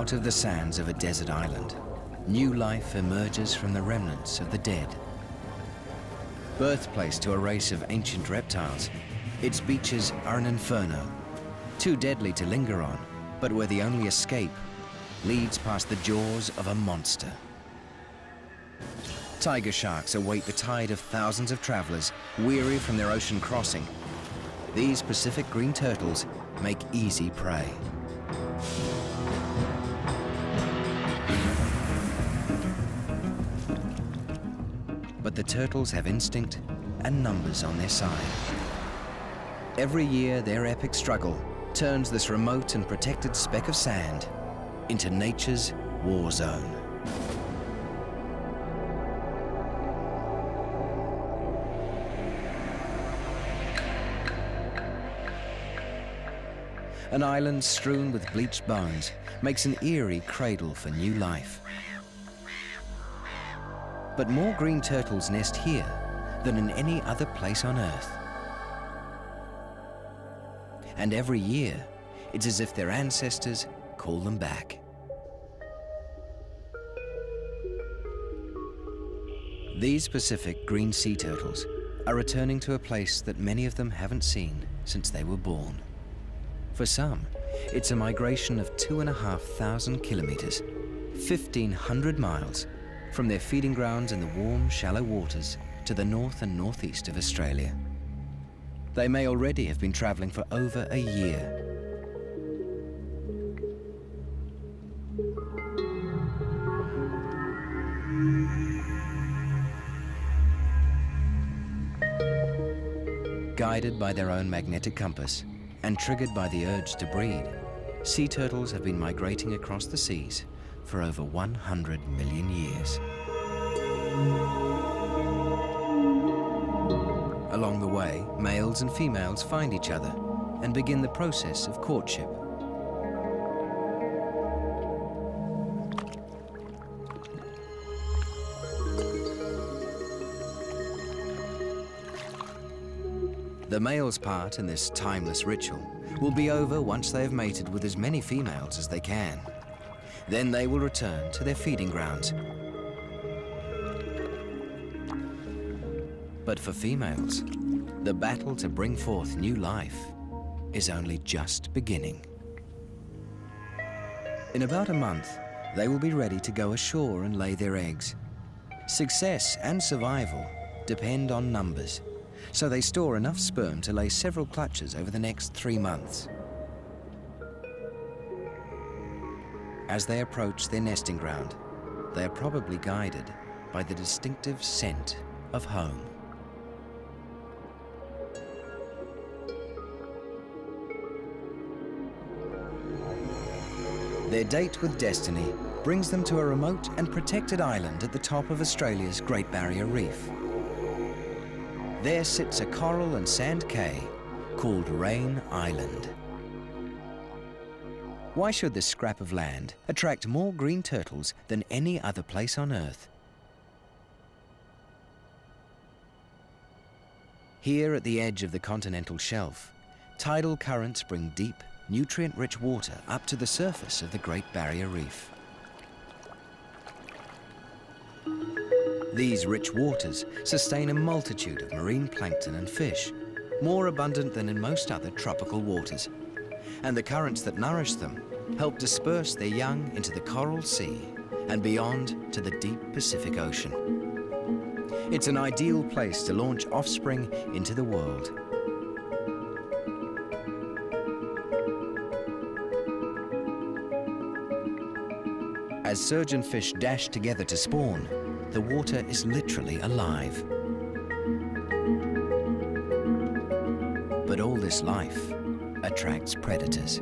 Out of the sands of a desert island, new life emerges from the remnants of the dead. Birthplace to a race of ancient reptiles, its beaches are an inferno, too deadly to linger on, but where the only escape leads past the jaws of a monster. Tiger sharks await the tide of thousands of travelers weary from their ocean crossing. These Pacific green turtles make easy prey. But the turtles have instinct and numbers on their side. Every year, their epic struggle turns this remote and protected speck of sand into nature's war zone. An island strewn with bleached bones makes an eerie cradle for new life. But more green turtles nest here than in any other place on Earth. And every year, it's as if their ancestors call them back. These Pacific green sea turtles are returning to a place that many of them haven't seen since they were born. For some, it's a migration of 2,500 kilometers, 1,500 miles, from their feeding grounds in the warm, shallow waters to the north and northeast of Australia. They may already have been traveling for over a year. Guided by their own magnetic compass and triggered by the urge to breed, sea turtles have been migrating across the seas for over 100 million years. Along the way, males and females find each other and begin the process of courtship. The male's part in this timeless ritual will be over once they have mated with as many females as they can. Then they will return to their feeding grounds. But for females, the battle to bring forth new life is only just beginning. In about a month, they will be ready to go ashore and lay their eggs. Success and survival depend on numbers, so they store enough sperm to lay several clutches over the next 3 months. As they approach their nesting ground, they are probably guided by the distinctive scent of home. Their date with destiny brings them to a remote and protected island at the top of Australia's Great Barrier Reef. There sits a coral and sand cay called Raine Island. Why should this scrap of land attract more green turtles than any other place on Earth? Here at the edge of the Continental Shelf, tidal currents bring deep, nutrient-rich water up to the surface of the Great Barrier Reef. These rich waters sustain a multitude of marine plankton and fish, more abundant than in most other tropical waters. And the currents that nourish them help disperse their young into the Coral Sea and beyond to the deep Pacific Ocean. It's an ideal place to launch offspring into the world. As surgeonfish dash together to spawn, the water is literally alive. But all this life attracts predators.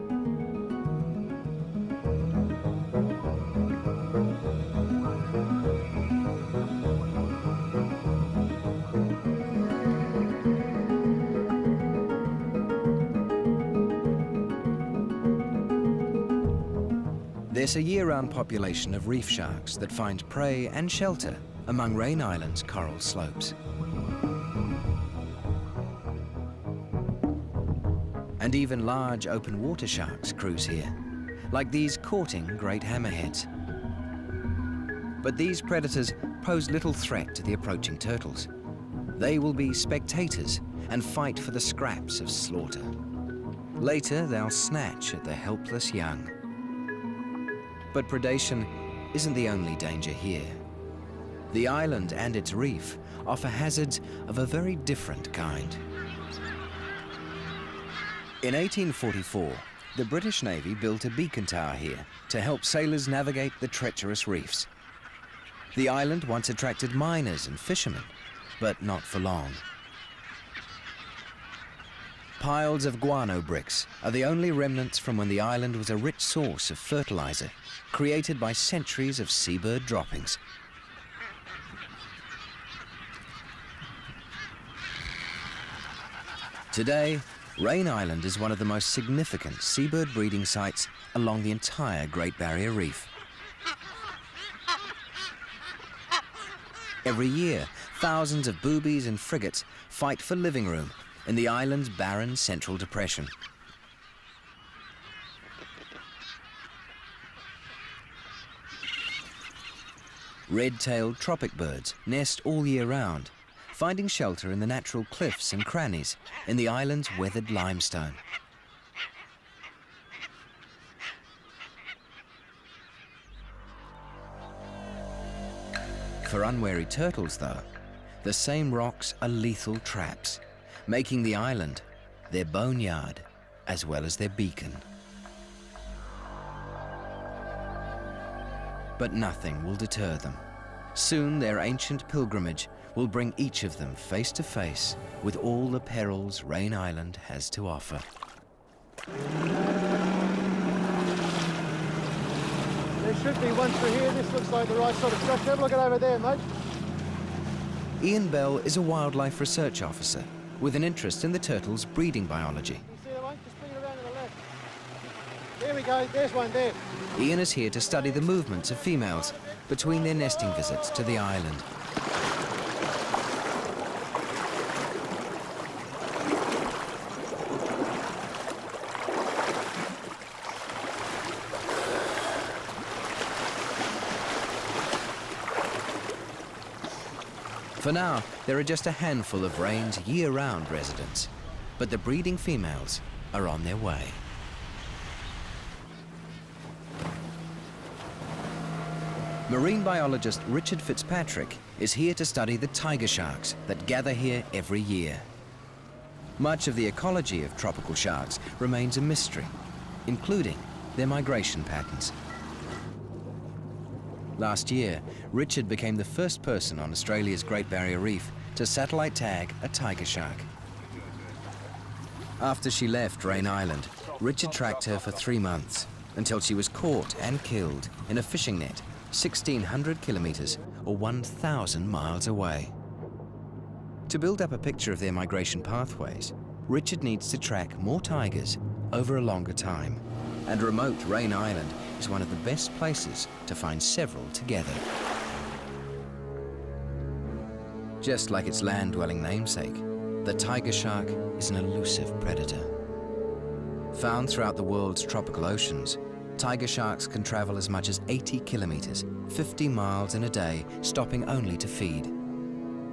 There's a year-round population of reef sharks that find prey and shelter among Raine Island's coral slopes. And even large open water sharks cruise here, like these courting great hammerheads. But these predators pose little threat to the approaching turtles. They will be spectators and fight for the scraps of slaughter. Later, they'll snatch at the helpless young. But predation isn't the only danger here. The island and its reef offer hazards of a very different kind. In 1844, the British Navy built a beacon tower here to help sailors navigate the treacherous reefs. The island once attracted miners and fishermen, but not for long. Piles of guano bricks are the only remnants from when the island was a rich source of fertilizer, created by centuries of seabird droppings. Today, Raine Island is one of the most significant seabird breeding sites along the entire Great Barrier Reef. Every year, thousands of boobies and frigates fight for living room in the island's barren central depression. Red-tailed tropic birds nest all year round, finding shelter in the natural cliffs and crannies in the island's weathered limestone. For unwary turtles, though, the same rocks are lethal traps, making the island their boneyard as well as their beacon. But nothing will deter them. Soon their ancient pilgrimage will bring each of them face to face with all the perils Raine Island has to offer. There should be one through here. This looks like the right sort of structure. Have a look at over there, mate. Ian Bell is a wildlife research officer with an interest in the turtle's breeding biology. You see that one? Just bring it around to the left. There we go. There's one there. Ian is here to study the movements of females between their nesting visits to the island. For now, there are just a handful of Raine's year-round residents, but the breeding females are on their way. Marine biologist Richard Fitzpatrick is here to study the tiger sharks that gather here every year. Much of the ecology of tropical sharks remains a mystery, including their migration patterns. Last year, Richard became the first person on Australia's Great Barrier Reef to satellite tag a tiger shark. After she left Raine Island, Richard tracked her for 3 months until she was caught and killed in a fishing net 1,600 kilometers or 1,000 miles away. To build up a picture of their migration pathways, Richard needs to track more tigers over a longer time, and remote Raine Island is one of the best places to find several together. Just like its land-dwelling namesake, the tiger shark is an elusive predator. Found throughout the world's tropical oceans, tiger sharks can travel as much as 80 kilometers, 50 miles in a day, stopping only to feed.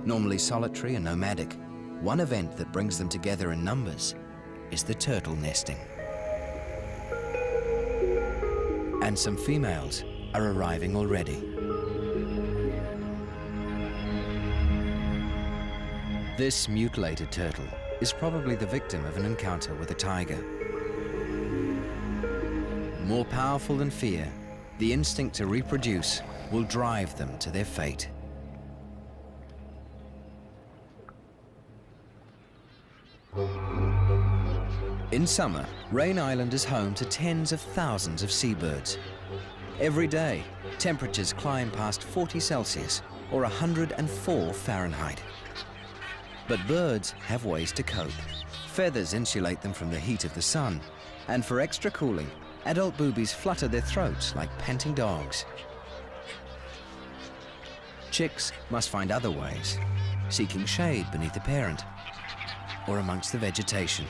Normally solitary and nomadic, one event that brings them together in numbers is the turtle nesting. And some females are arriving already. This mutilated turtle is probably the victim of an encounter with a tiger. More powerful than fear, the instinct to reproduce will drive them to their fate. In summer, Raine Island is home to tens of thousands of seabirds. Every day, temperatures climb past 40 Celsius or 104 Fahrenheit. But birds have ways to cope. Feathers insulate them from the heat of the sun, and for extra cooling, adult boobies flutter their throats like panting dogs. Chicks must find other ways, seeking shade beneath the parent or amongst the vegetation.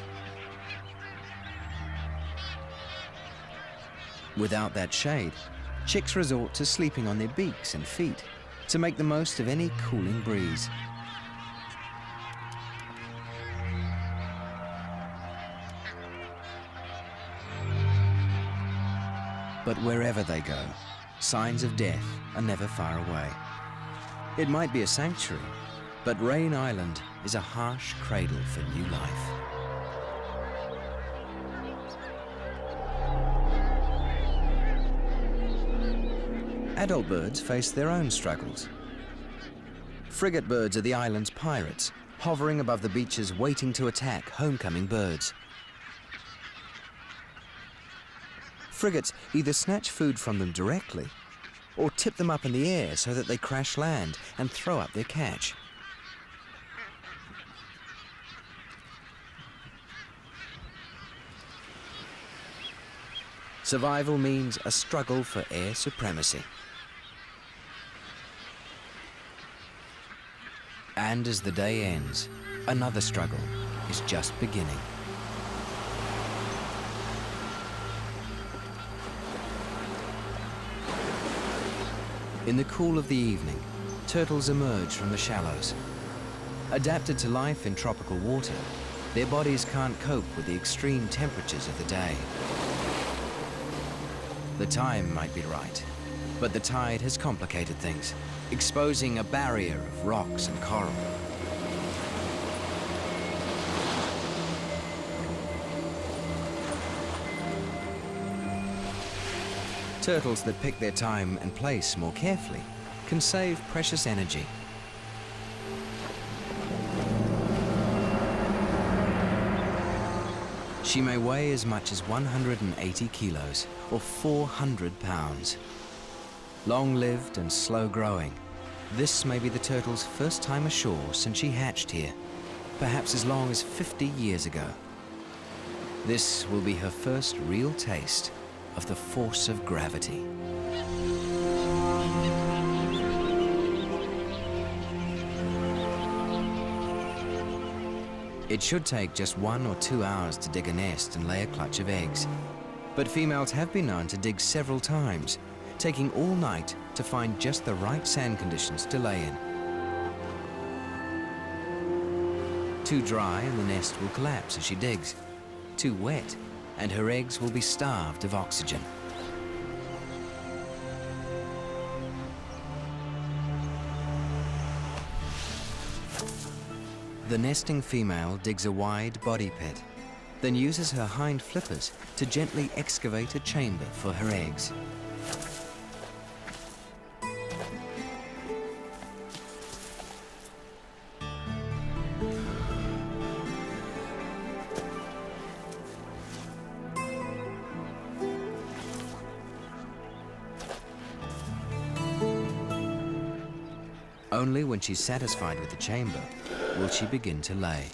Without that shade, chicks resort to sleeping on their beaks and feet to make the most of any cooling breeze. But wherever they go, signs of death are never far away. It might be a sanctuary, but Raine Island is a harsh cradle for new life. Adult birds face their own struggles. Frigate birds are the island's pirates, hovering above the beaches waiting to attack homecoming birds. Frigates either snatch food from them directly or tip them up in the air so that they crash land and throw up their catch. Survival means a struggle for air supremacy. And as the day ends, another struggle is just beginning. In the cool of the evening, turtles emerge from the shallows. Adapted to life in tropical water, their bodies can't cope with the extreme temperatures of the day. The time might be right, but the tide has complicated things, exposing a barrier of rocks and coral. Turtles that pick their time and place more carefully can save precious energy. She may weigh as much as 180 kilos, or 400 pounds. Long-lived and slow-growing, this may be the turtle's first time ashore since she hatched here, perhaps as long as 50 years ago. This will be her first real taste of the force of gravity. It should take just 1 or 2 hours to dig a nest and lay a clutch of eggs. But females have been known to dig several times, taking all night to find just the right sand conditions to lay in. Too dry and the nest will collapse as she digs. Too wet and her eggs will be starved of oxygen. The nesting female digs a wide body pit, then uses her hind flippers to gently excavate a chamber for her eggs. Only when she's satisfied with the chamber will she begin to lay.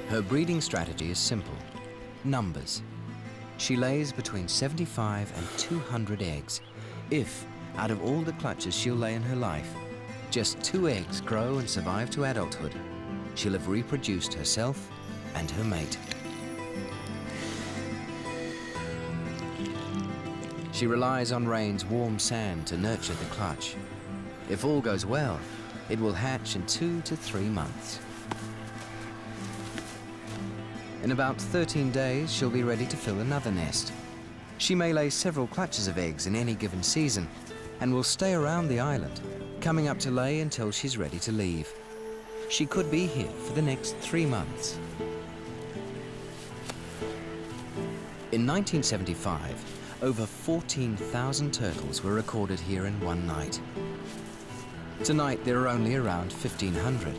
Her breeding strategy is simple: numbers. She lays between 75 and 200 eggs. If, out of all the clutches she'll lay in her life, just 2 eggs grow and survive to adulthood, she'll have reproduced herself and her mate. She relies on Raine's warm sand to nurture the clutch. If all goes well, it will hatch in 2 to 3 months. In about 13 days, she'll be ready to fill another nest. She may lay several clutches of eggs in any given season and will stay around the island, coming up to lay until she's ready to leave. She could be here for the next 3 months. In 1975, over 14,000 turtles were recorded here in one night. Tonight, there are only around 1,500.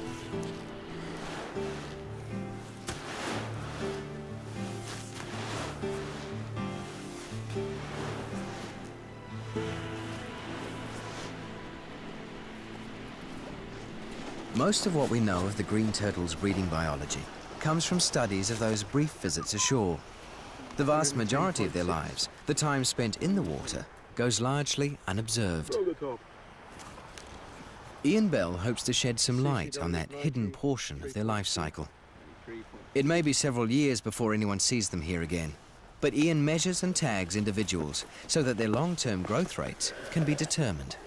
Most of what we know of the green turtle's breeding biology comes from studies of those brief visits ashore. The vast majority of their lives, the time spent in the water, goes largely unobserved. Ian Bell hopes to shed some light on that hidden portion of their life cycle. It may be several years before anyone sees them here again, but Ian measures and tags individuals so that their long-term growth rates can be determined.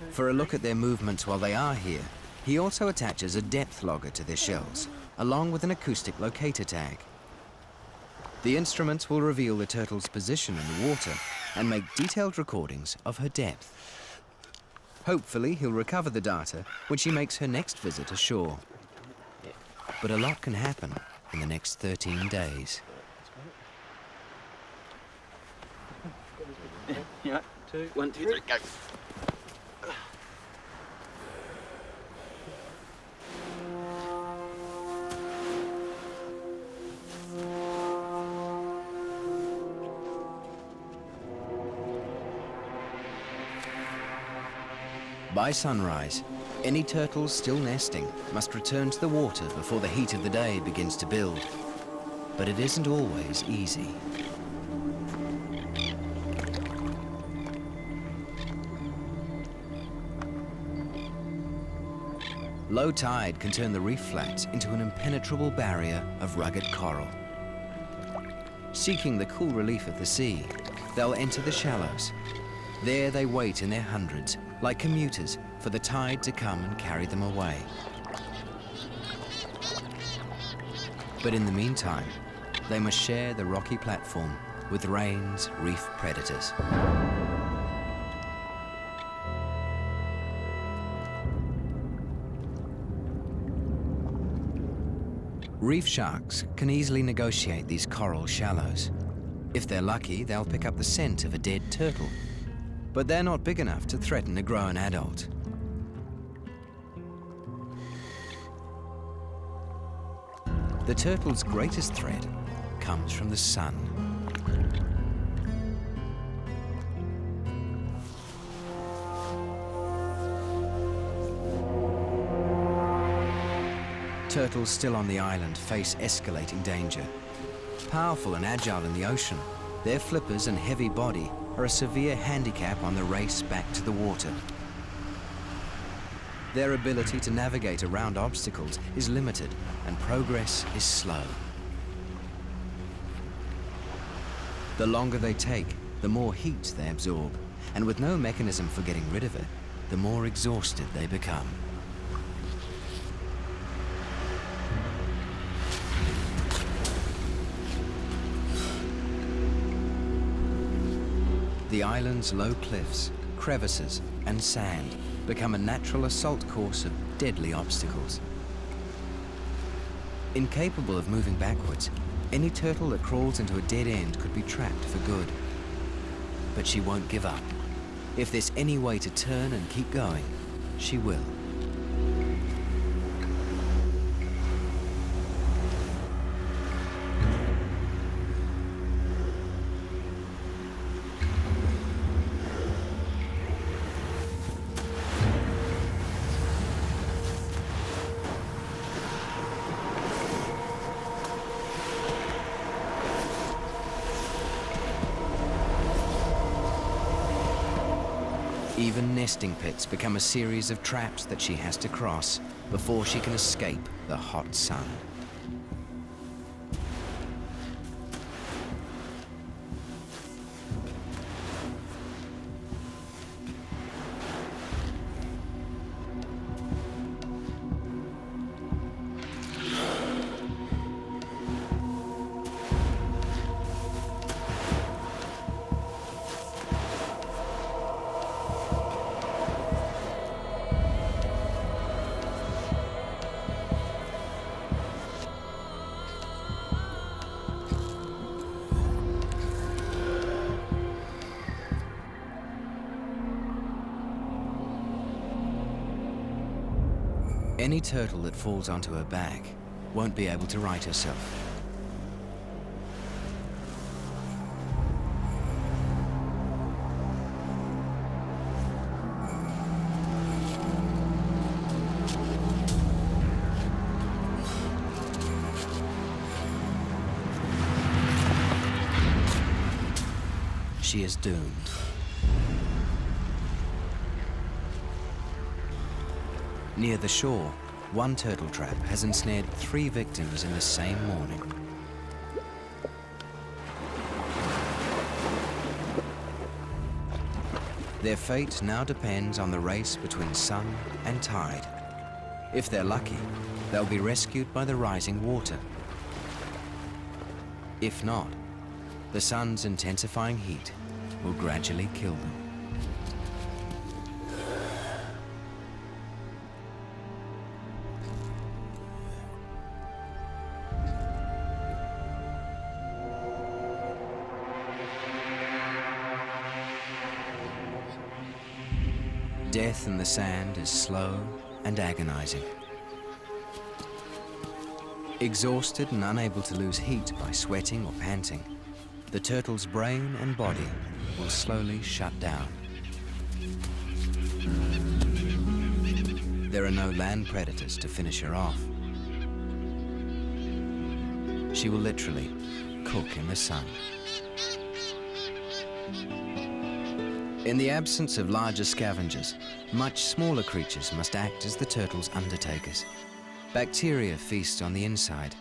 For a look at their movements while they are here, he also attaches a depth logger to their shells, along with an acoustic locator tag. The instruments will reveal the turtle's position in the water and make detailed recordings of her depth. Hopefully, he'll recover the data when she makes her next visit ashore. But a lot can happen in the next 13 days. Yeah. 1, 2, 3, go. By sunrise, any turtles still nesting must return to the water before the heat of the day begins to build. But it isn't always easy. Low tide can turn the reef flats into an impenetrable barrier of rugged coral. Seeking the cool relief of the sea, they'll enter the shallows. There they wait in their hundreds, like commuters, for the tide to come and carry them away. But in the meantime, they must share the rocky platform with Raine's reef predators. Reef sharks can easily negotiate these coral shallows. If they're lucky, they'll pick up the scent of a dead turtle. But they're not big enough to threaten a grown adult. The turtle's greatest threat comes from the sun. Turtles still on the island face escalating danger. Powerful and agile in the ocean, their flippers and heavy body are a severe handicap on the race back to the water. Their ability to navigate around obstacles is limited and progress is slow. The longer they take, the more heat they absorb, and with no mechanism for getting rid of it, the more exhausted they become. The island's low cliffs, crevices, and sand become a natural assault course of deadly obstacles. Incapable of moving backwards, any turtle that crawls into a dead end could be trapped for good. But she won't give up. If there's any way to turn and keep going, she will. Even nesting pits become a series of traps that she has to cross before she can escape the hot sun. Any turtle that falls onto her back won't be able to right herself. She is doomed. Near the shore, one turtle trap has ensnared 3 victims in the same morning. Their fate now depends on the race between sun and tide. If they're lucky, they'll be rescued by the rising water. If not, the sun's intensifying heat will gradually kill them. Death in the sand is slow and agonizing. Exhausted and unable to lose heat by sweating or panting, the turtle's brain and body will slowly shut down. There are no land predators to finish her off. She will literally cook in the sun. In the absence of larger scavengers, much smaller creatures must act as the turtle's undertakers. Bacteria feast on the inside,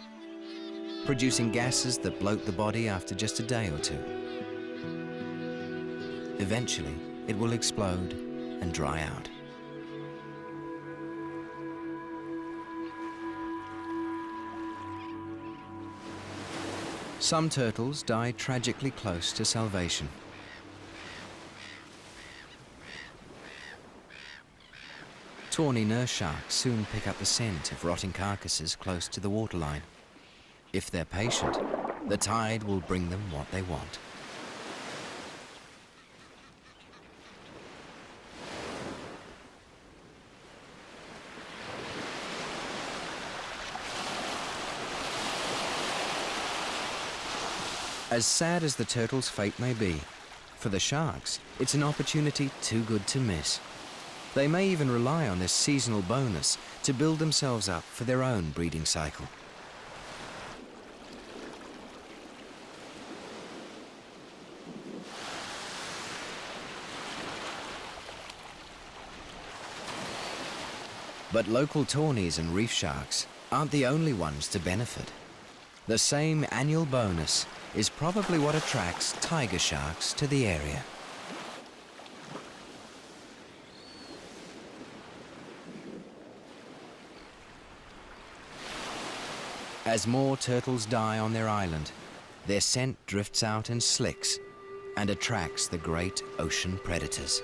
producing gases that bloat the body after just a day or two. Eventually, it will explode and dry out. Some turtles die tragically close to salvation. Tawny nurse sharks soon pick up the scent of rotting carcasses close to the waterline. If they're patient, the tide will bring them what they want. As sad as the turtle's fate may be, for the sharks, it's an opportunity too good to miss. They may even rely on this seasonal bonus to build themselves up for their own breeding cycle. But local tawnies and reef sharks aren't the only ones to benefit. The same annual bonus is probably what attracts tiger sharks to the area. As more turtles die on their island, their scent drifts out in slicks and attracts the great ocean predators.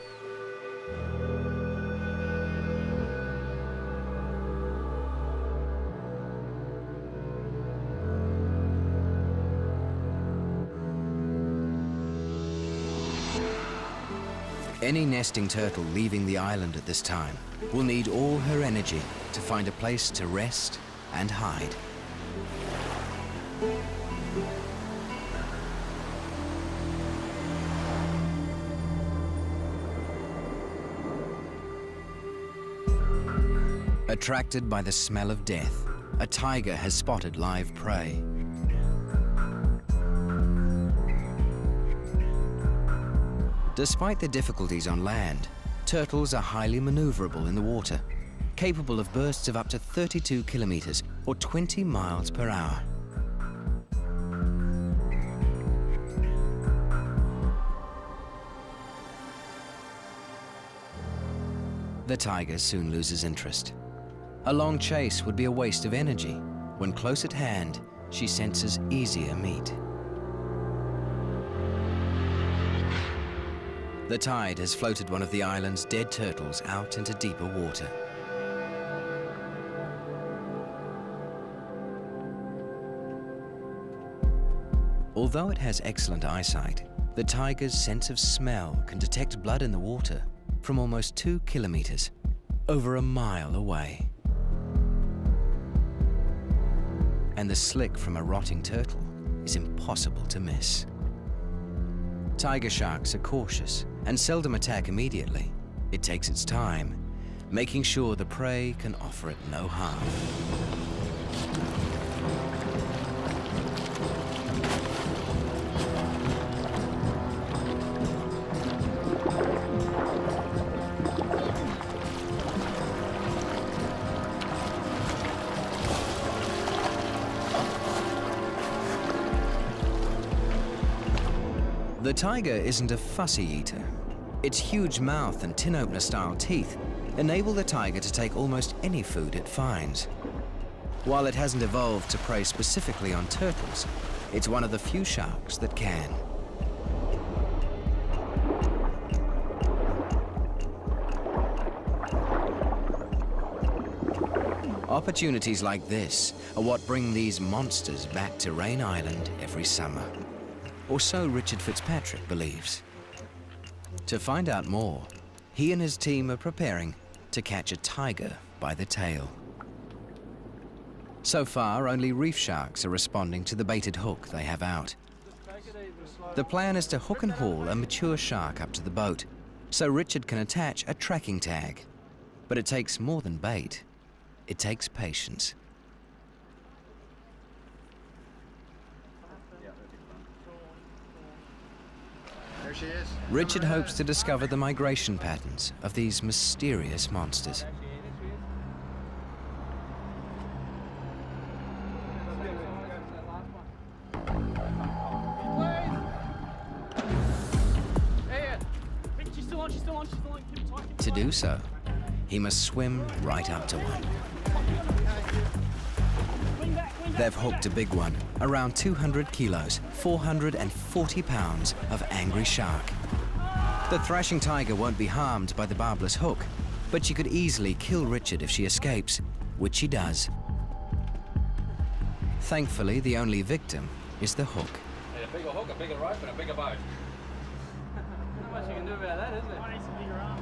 Any nesting turtle leaving the island at this time will need all her energy to find a place to rest and hide. Attracted by the smell of death, a tiger has spotted live prey. Despite the difficulties on land, turtles are highly maneuverable in the water, capable of bursts of up to 32 kilometers or 20 miles per hour. The tiger soon loses interest. A long chase would be a waste of energy when close at hand she senses easier meat. The tide has floated one of the island's dead turtles out into deeper water. Although it has excellent eyesight, the tiger's sense of smell can detect blood in the water from almost 2 kilometers, over a mile away. And the slick from a rotting turtle is impossible to miss. Tiger sharks are cautious and seldom attack immediately. It takes its time, making sure the prey can offer it no harm. The tiger isn't a fussy eater. Its huge mouth and tin opener style teeth enable the tiger to take almost any food it finds. While it hasn't evolved to prey specifically on turtles, it's one of the few sharks that can. Opportunities like this are what bring these monsters back to Raine Island every summer. Or so Richard Fitzpatrick believes. To find out more, he and his team are preparing to catch a tiger by the tail. So far, only reef sharks are responding to the baited hook they have out. The plan is to hook and haul a mature shark up to the boat, so Richard can attach a tracking tag. But it takes more than bait. It takes patience. There she is. Richard hopes to discover the migration patterns of these mysterious monsters. To do so, he must swim right up to one. They've hooked a big one, around 200 kilos, 440 pounds of angry shark. The thrashing tiger won't be harmed by the barbless hook, but she could easily kill Richard if she escapes, which she does. Thankfully, the only victim is the hook. A bigger hook, a bigger rope, and a bigger boat. Not much you can do about that, is there? I need some bigger arms.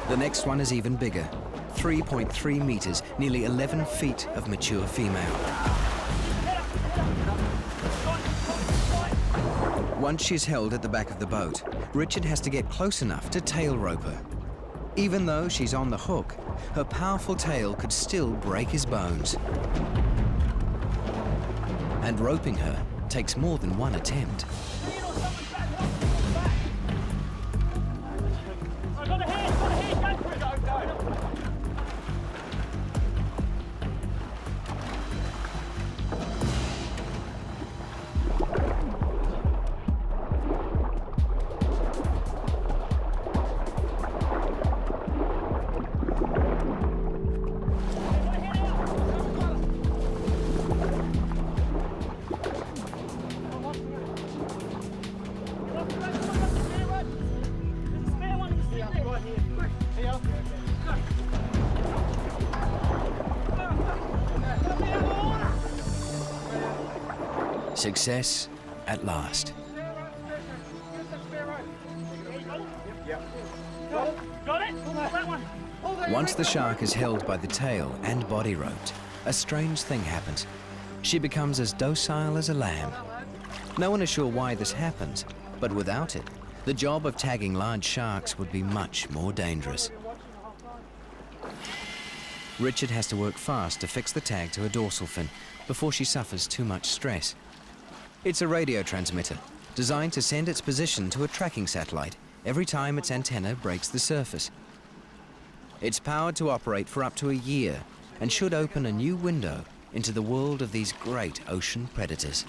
The next one is even bigger, 3.3 meters, nearly 11 feet of mature female. Once she's held at the back of the boat, Richard has to get close enough to tail rope her. Even though she's on the hook, her powerful tail could still break his bones. And roping her takes more than one attempt. Success at last. Once the shark is held by the tail and body roped, a strange thing happens. She becomes as docile as a lamb. No one is sure why this happens, but without it, the job of tagging large sharks would be much more dangerous. Richard has to work fast to fix the tag to her dorsal fin before she suffers too much stress. It's a radio transmitter, designed to send its position to a tracking satellite every time its antenna breaks the surface. It's powered to operate for up to a year and should open a new window into the world of these great ocean predators.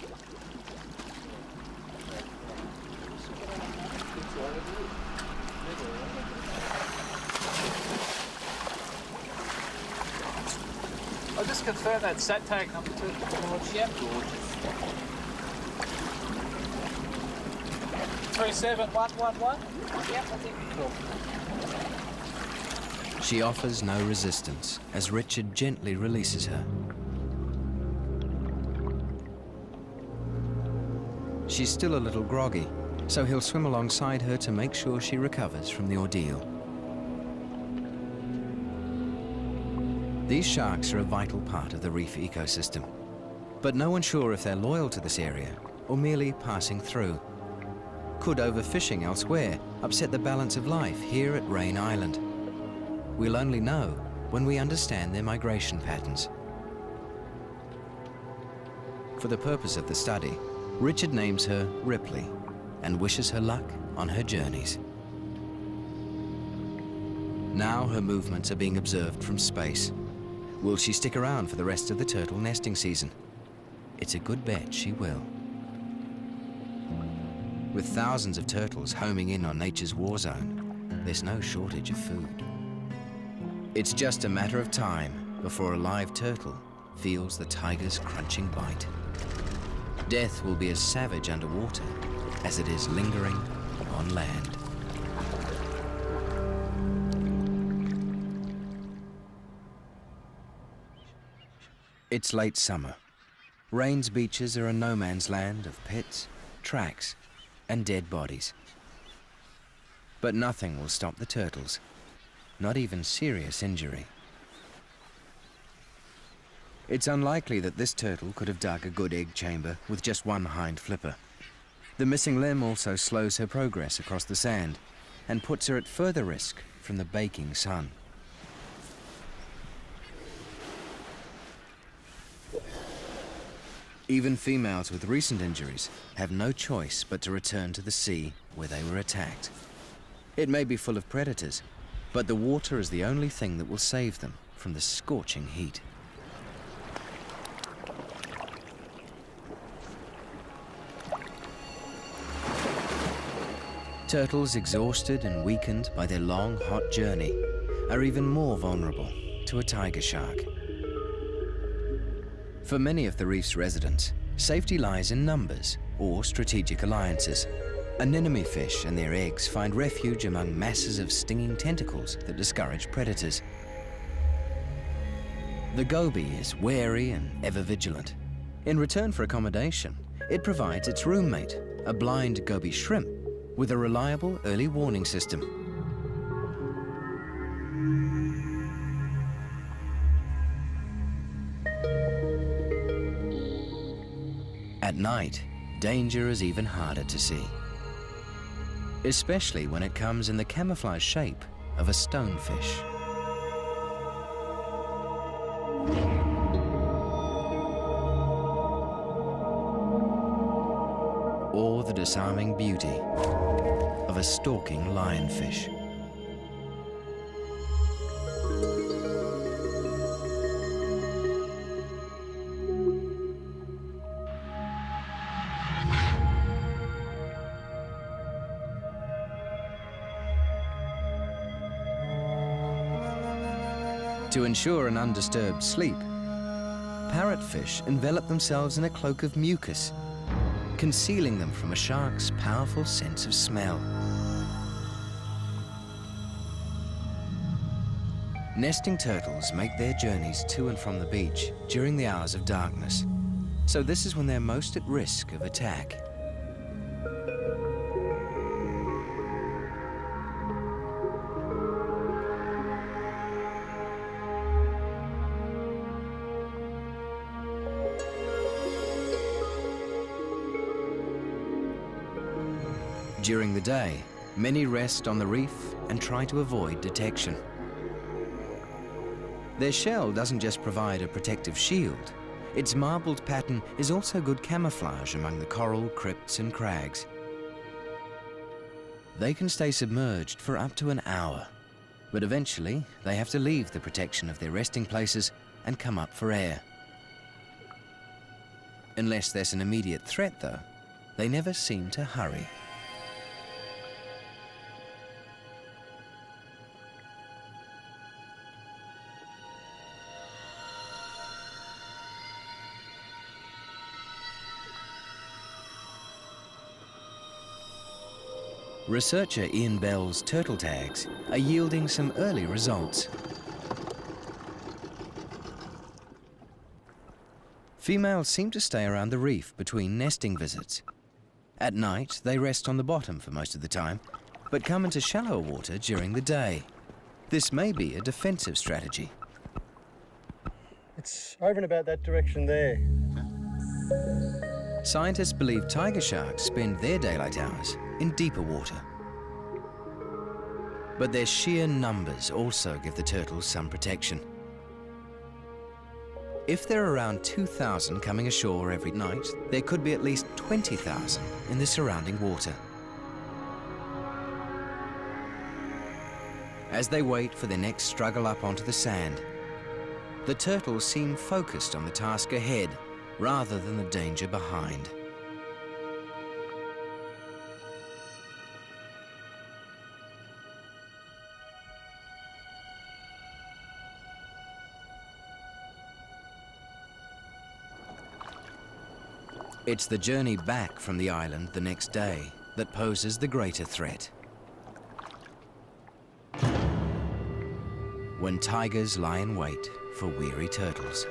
I'll just confirm that sat tag number 2. Yep. 37111. Yep, I think. Cool. She offers no resistance as Richard gently releases her. She's still a little groggy, so he'll swim alongside her to make sure she recovers from the ordeal. These sharks are a vital part of the reef ecosystem, but no one's sure if they're loyal to this area or merely passing through. Could overfishing elsewhere upset the balance of life here at Raine Island? We'll only know when we understand their migration patterns. For the purpose of the study, Richard names her Ripley and wishes her luck on her journeys. Now her movements are being observed from space. Will she stick around for the rest of the turtle nesting season? It's a good bet she will. With thousands of turtles homing in on nature's war zone, there's no shortage of food. It's just a matter of time before a live turtle feels the tiger's crunching bite. Death will be as savage underwater as it is lingering on land. It's late summer. Raine's beaches are a no man's land of pits, tracks, and dead bodies. But nothing will stop the turtles, not even serious injury. It's unlikely that this turtle could have dug a good egg chamber with just one hind flipper. The missing limb also slows her progress across the sand and puts her at further risk from the baking sun. Even females with recent injuries have no choice but to return to the sea where they were attacked. It may be full of predators, but the water is the only thing that will save them from the scorching heat. Turtles exhausted and weakened by their long, hot journey are even more vulnerable to a tiger shark. For many of the reef's residents, safety lies in numbers or strategic alliances. Anemone fish and their eggs find refuge among masses of stinging tentacles that discourage predators. The goby is wary and ever vigilant. In return for accommodation, it provides its roommate, a blind goby shrimp, with a reliable early warning system. At night, danger is even harder to see, especially when it comes in the camouflage shape of a stonefish. Or the disarming beauty of a stalking lionfish. To ensure an undisturbed sleep, parrotfish envelop themselves in a cloak of mucus, concealing them from a shark's powerful sense of smell. Nesting turtles make their journeys to and from the beach during the hours of darkness, so this is when they're most at risk of attack. During the day, many rest on the reef and try to avoid detection. Their shell doesn't just provide a protective shield, its marbled pattern is also good camouflage among the coral, crypts and crags. They can stay submerged for up to an hour, but eventually they have to leave the protection of their resting places and come up for air. Unless there's an immediate threat though, they never seem to hurry. Researcher Ian Bell's turtle tags are yielding some early results. Females seem to stay around the reef between nesting visits. At night, they rest on the bottom for most of the time, but come into shallower water during the day. This may be a defensive strategy. It's over and about that direction there. Scientists believe tiger sharks spend their daylight hours in deeper water. But their sheer numbers also give the turtles some protection. If there are around 2,000 coming ashore every night, there could be at least 20,000 in the surrounding water. As they wait for their next struggle up onto the sand, The turtles seem focused on the task ahead rather than the danger behind. It's the journey back from the island the next day that poses the greater threat. When tigers lie in wait for weary turtles.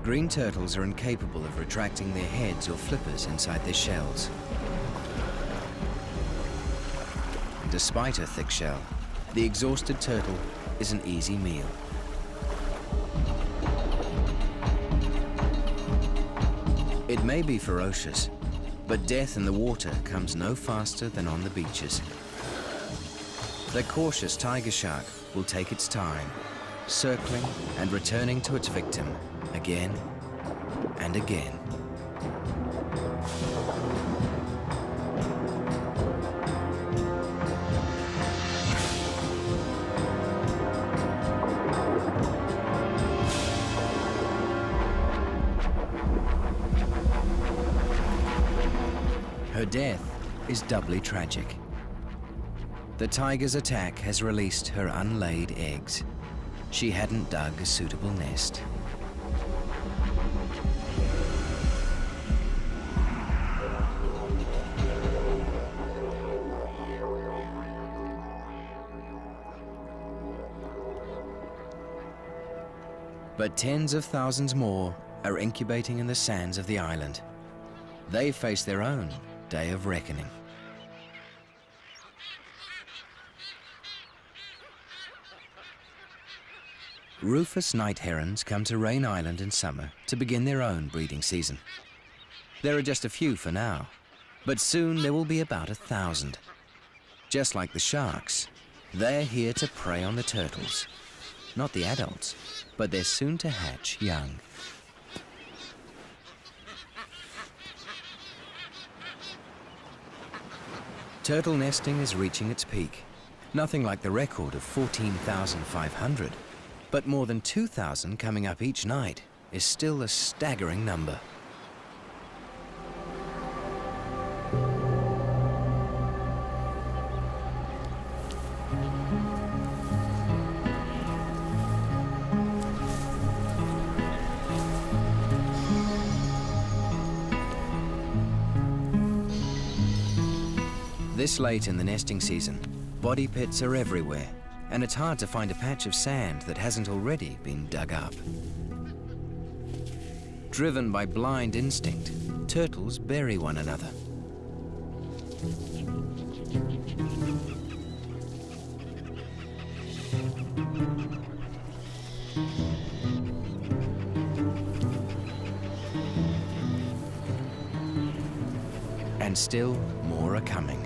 Green turtles are incapable of retracting their heads or flippers inside their shells. Despite her thick shell, the exhausted turtle is an easy meal. It may be ferocious, but death in the water comes no faster than on the beaches. The cautious tiger shark will take its time, circling and returning to its victim again and again. Her death is doubly tragic. The tiger's attack has released her unlaid eggs. She hadn't dug a suitable nest. But tens of thousands more are incubating in the sands of the island. They face their own day of reckoning. Rufous night herons come to Raine Island in summer to begin their own breeding season. There are just a few for now, but soon there will be about 1,000. Just like the sharks, they're here to prey on the turtles. Not the adults, but they're soon to hatch young. Turtle nesting is reaching its peak. Nothing like the record of 14,500, but more than 2,000 coming up each night is still a staggering number. This late in the nesting season, body pits are everywhere, and it's hard to find a patch of sand that hasn't already been dug up. Driven by blind instinct, turtles bury one another. And still more are coming.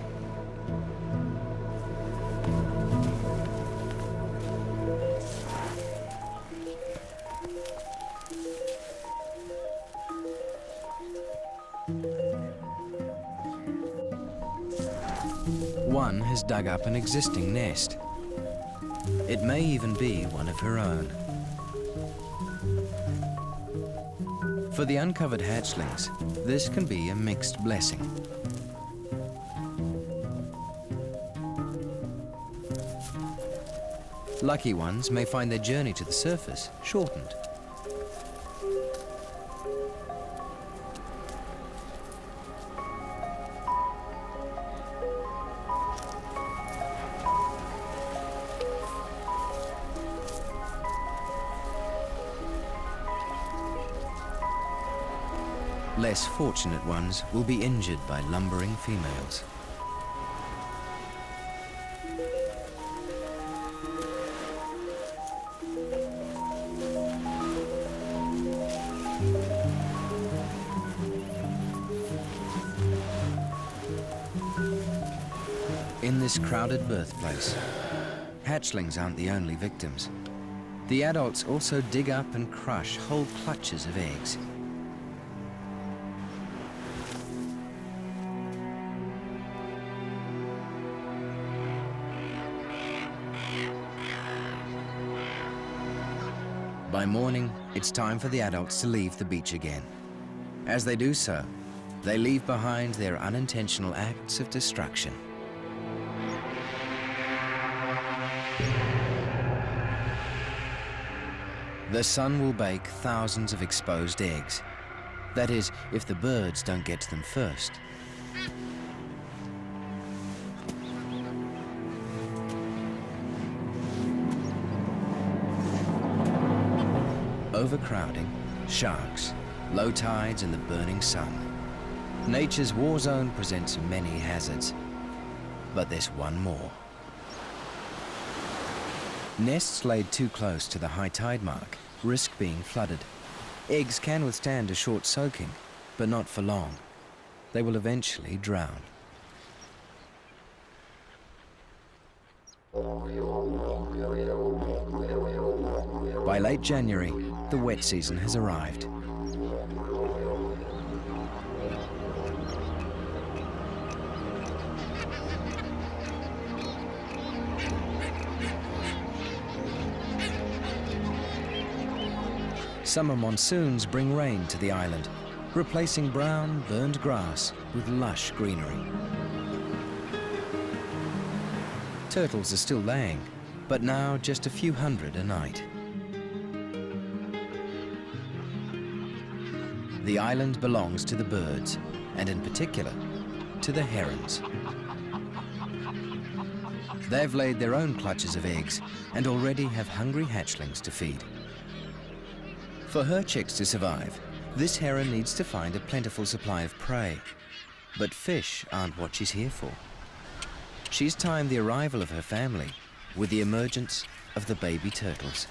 One has dug up an existing nest. It may even be one of her own. For the uncovered hatchlings, this can be a mixed blessing. Lucky ones may find their journey to the surface shortened. Less fortunate ones will be injured by lumbering females. In this crowded birthplace, hatchlings aren't the only victims. The adults also dig up and crush whole clutches of eggs. By morning, it's time for the adults to leave the beach again. As they do so, they leave behind their unintentional acts of destruction. The sun will bake thousands of exposed eggs. That is, if the birds don't get to them first. Overcrowding, sharks, low tides and the burning sun. Nature's war zone presents many hazards. But there's one more. Nests laid too close to the high tide mark risk being flooded. Eggs can withstand a short soaking, but not for long. They will eventually drown. By late January, the wet season has arrived. Summer monsoons bring rain to the island, replacing brown, burned grass with lush greenery. Turtles are still laying, but now just a few hundred a night. The island belongs to the birds, and in particular, to the herons. They've laid their own clutches of eggs and already have hungry hatchlings to feed. For her chicks to survive, this heron needs to find a plentiful supply of prey. But fish aren't what she's here for. She's timed the arrival of her family with the emergence of the baby turtles.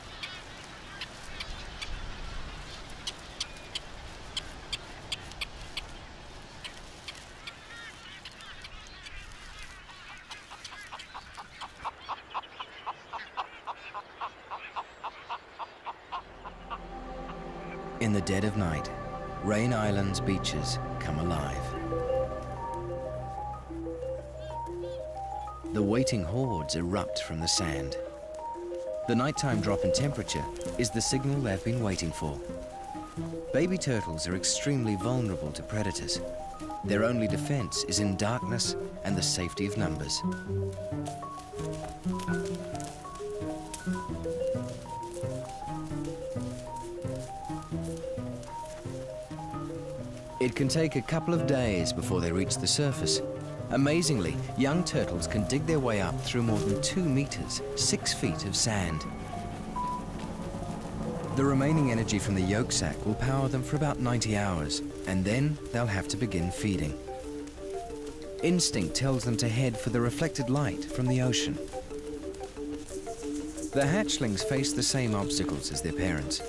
In the dead of night, Raine Island's beaches come alive. The waiting hordes erupt from the sand. The nighttime drop in temperature is the signal they've been waiting for. Baby turtles are extremely vulnerable to predators. Their only defense is in darkness and the safety of numbers. It can take a couple of days before they reach the surface. Amazingly, young turtles can dig their way up through more than 2 meters, 6 feet of sand. The remaining energy from the yolk sac will power them for about 90 hours, and then they'll have to begin feeding. Instinct tells them to head for the reflected light from the ocean. The hatchlings face the same obstacles as their parents,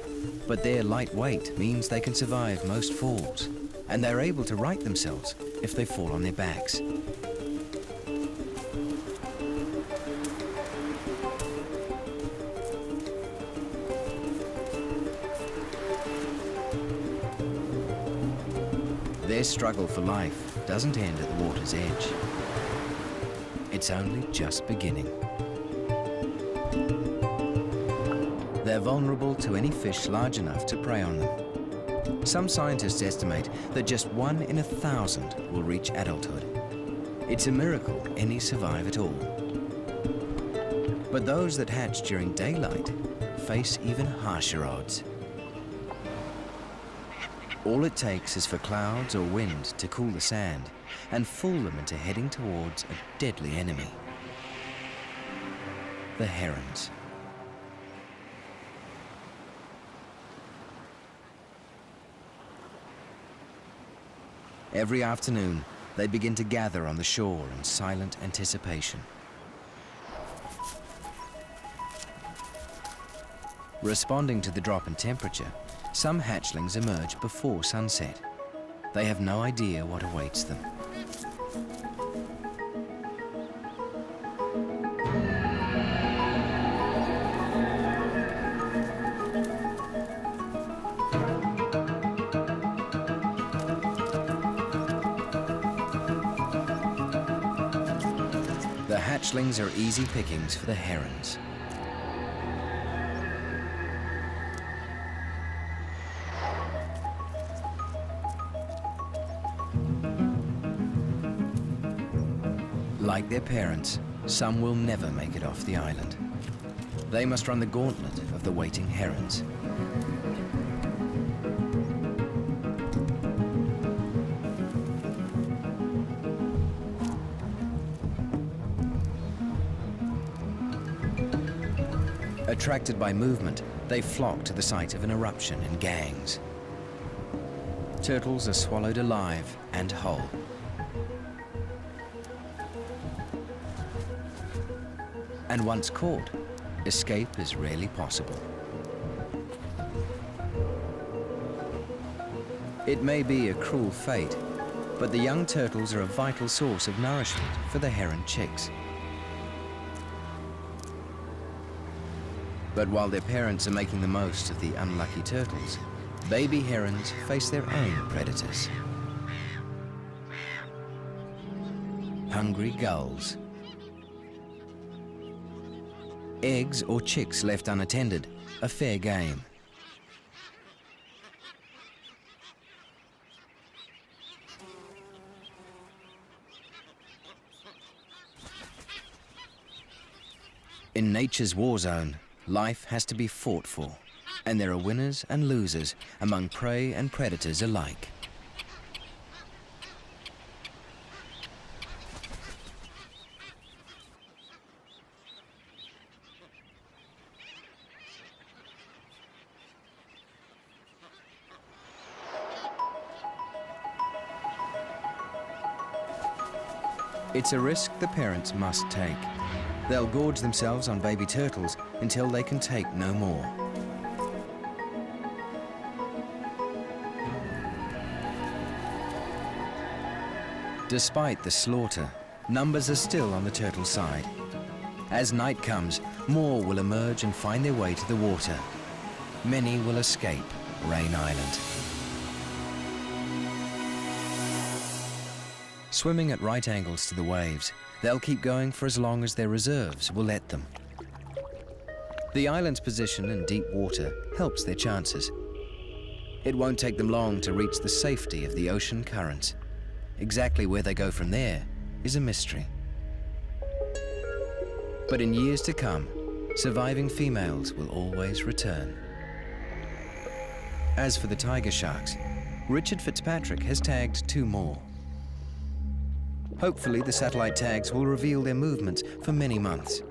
but their light weight means they can survive most falls, and they're able to right themselves if they fall on their backs. Their struggle for life doesn't end at the water's edge. It's only just beginning. They're vulnerable to any fish large enough to prey on them. Some scientists estimate that just 1 in 1,000 will reach adulthood. It's a miracle any survive at all. But those that hatch during daylight face even harsher odds. All it takes is for clouds or wind to cool the sand and fool them into heading towards a deadly enemy: the herons. Every afternoon, they begin to gather on the shore in silent anticipation. Responding to the drop in temperature, some hatchlings emerge before sunset. They have no idea what awaits them. The hatchlings are easy pickings for the herons. Like their parents, some will never make it off the island. They must run the gauntlet of the waiting herons. Attracted by movement, they flock to the site of an eruption in gangs. Turtles are swallowed alive and whole. And once caught, escape is rarely possible. It may be a cruel fate, but the young turtles are a vital source of nourishment for the heron chicks. But while their parents are making the most of the unlucky turtles, baby herons face their own predators. Hungry gulls. Eggs or chicks left unattended are fair game. In nature's war zone, life has to be fought for, and there are winners and losers among prey and predators alike. It's a risk the parents must take. They'll gorge themselves on baby turtles until they can take no more. Despite the slaughter, numbers are still on the turtle side. As night comes, more will emerge and find their way to the water. Many will escape Raine Island. Swimming at right angles to the waves, they'll keep going for as long as their reserves will let them. The island's position in deep water helps their chances. It won't take them long to reach the safety of the ocean currents. Exactly where they go from there is a mystery. But in years to come, surviving females will always return. As for the tiger sharks, Richard Fitzpatrick has tagged 2 more. Hopefully, the satellite tags will reveal their movements for many months.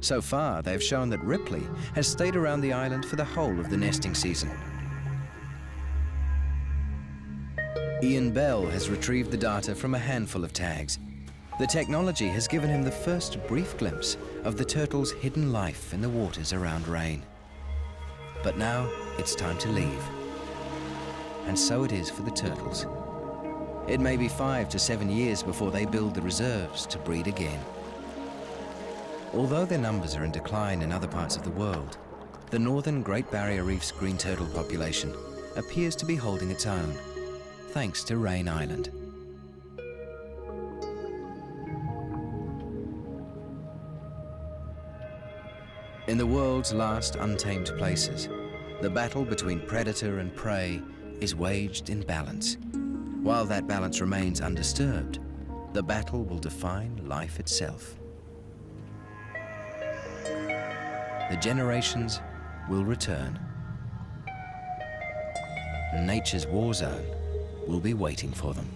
So far, they've shown that Ripley has stayed around the island for the whole of the nesting season. Ian Bell has retrieved the data from a handful of tags. The technology has given him the first brief glimpse of the turtle's hidden life in the waters around Raine. But now, it's time to leave. And so it is for the turtles. It may be 5 to 7 years before they build the reserves to breed again. Although their numbers are in decline in other parts of the world, the northern Great Barrier Reef's green turtle population appears to be holding its own, thanks to Raine Island. In the world's last untamed places, the battle between predator and prey is waged in balance. While that balance remains undisturbed, the battle will define life itself. The generations will return. Nature's war zone will be waiting for them.